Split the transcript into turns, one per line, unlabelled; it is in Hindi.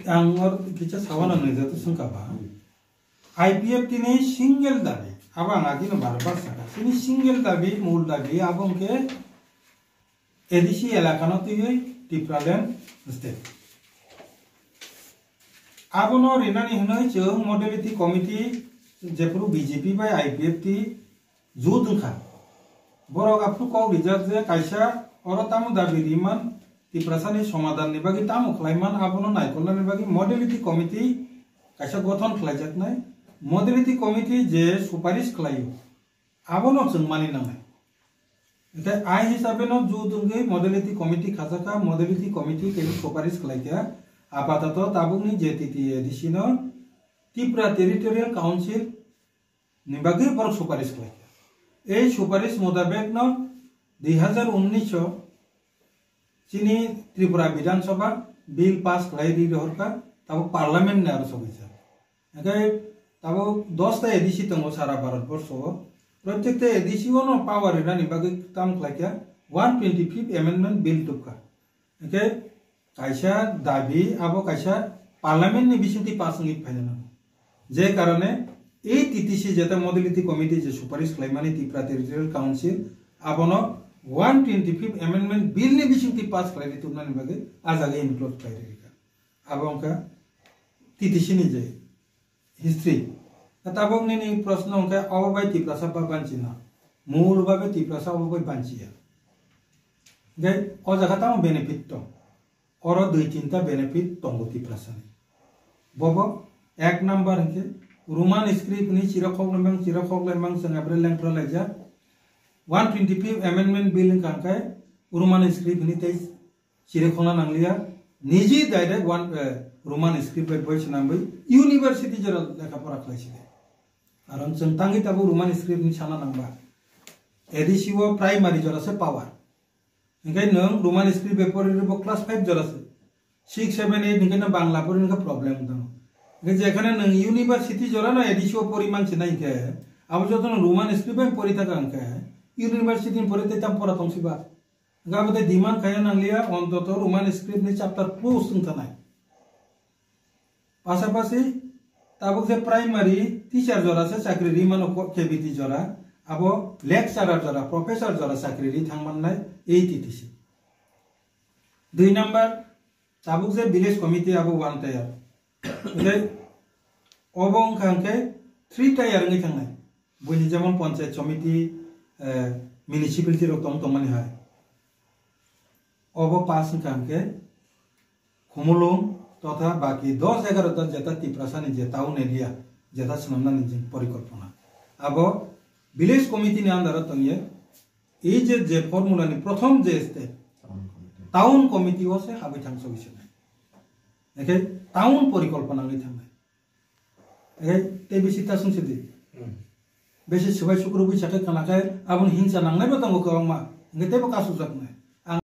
angor kita sawana neza tu sengkapa. IPF tini single dabi, abang lagi no barbar saka. Tini single dabi, mul dabi, abang ke edisi elakano tu ye Tipraland state. Abang no rina ni henai ceng modality committee jepuru BJP by IPF ti judungka. Borok apru kau rijak je kaisa orang tamu dabi riman Tiprasani Somadan ni bagi tamu klaiman abono naikola ni bagi modality committee kaisa gothon khlajak nai modality committee je suparish khlayo abono jengmani nangai eta ai hisabe no judunge modality committee khajaka modality committee ke suparish khlaika apatato tabungni JTT edisino Tripura Territorial Council ni bagi por suparish khlaika ei suparish মোতাবেক no 2019 चीनी त्रिपुरा विधानसभा बिल पास कलाई रहरका तब पार्लियामेंट ने आरो सबिसा एकाय तब 10 टा एडिसी तंगो सारा भारतवर्ष प्रत्येक टा एडिसी नो पावर इरानी बागे काम खलाइया 125th अमेंडमेंट बिल टुका एकाय कायसा दाबी आबो कायसा पार्लियामेंट नि बिसिंति पास नि फाइनल जे कारणे ए टीटीसी जेता मॉडलिटी कमिटी जे सुपारिश खलाइमानि त्रिपुरा टेरिटोरियल काउंसिल आबोनो 125th अमेंडमेंट बिल ने बिसिंति पास खालाय तुमनानि बागे आजागे इनक्लुड खालायरिका आबंका टीटीसी नि जे हिस्ट्री ताबंनि नि प्रश्न अंका अबबाय तिप्रासा बाबानचिना मूल भाबे तिप्रासा अबबाय बानचिया गे अजागाता बेनिफिट तो और दुई तीनटा बेनिफिट तंगो तिप्रासानि बबो एक नंबर के रोमान स्क्रिप्ट नि चिराखगलेमबां संगाब्रे लेंट्रा लाइजा 125th अमेंडमेंट बिल कांकाय रोमान स्क्रिप्ट नि तै चिराखना नांगलिया निजी डायरेक्ट वन रोमान स्क्रिप्ट बाय बयस नांबै यूनिवर्सिटी जरा लेखापरा खालायसिदे आरो जों तांगि ताबो रोमान स्क्रिप्ट नि साना नांबा एडिसिओ प्राइमारि जरासे पावर इंगाय नों रोमान स्क्रिप्ट पेपर रिबो क्लास 5 जरासे 6 7 8 निगेना बांग्ला पर निका प्रॉब्लम दं जेखाने नों यूनिवर्सिटी जरा ना एडिसिओ परिमान छिनाय के अब जतन रोमान स्क्रिप्ट बाय परि थाका अंका यूनिवर्सिटी परि तम परा तंसिबा गाबते डिमांड खाया नांगलिया अन्तत रोमान स्क्रिप्ट नि चैप्टर 2 संथानाय पासापासि ताबुक जे प्राइमारी टीचर जरा से चाकरी रिमानो केबिटी जरा आबो लेक्चरार जरा प्रोफेसर जरा चाकरी रि थांमाननाय एटीटीसी 2 नंबर ताबुक जे विलेज कमिटी आबो 1 टायर जे ओबं खांके 3 टायर नि थांनाय बयनि जेमन पंचायत समिति म्युनिसिपालिटी रो तंगमानि हाय ओबो पास खांके खुमुलुंग तथा बाकी 10-11 जेता तिप्रासानि जे टाउन एरिया जेता सनमनानि जे परिकल्पना आबो विलेज कमिटी नि अंडर तंगे ए जे फर्मुला नि प्रथम जे स्टेप टाउन कमिटी ओसे हाबै थांसो बिसने एके टाउन परिकल्पना नि थांनाय एके ते बिसिता संसिदि बेसे सबाय सुक्रुबि साथे खानाखाय आबुन हिंसा नांनाय बतंगो खमा नगेतेबो कासु जाकनाय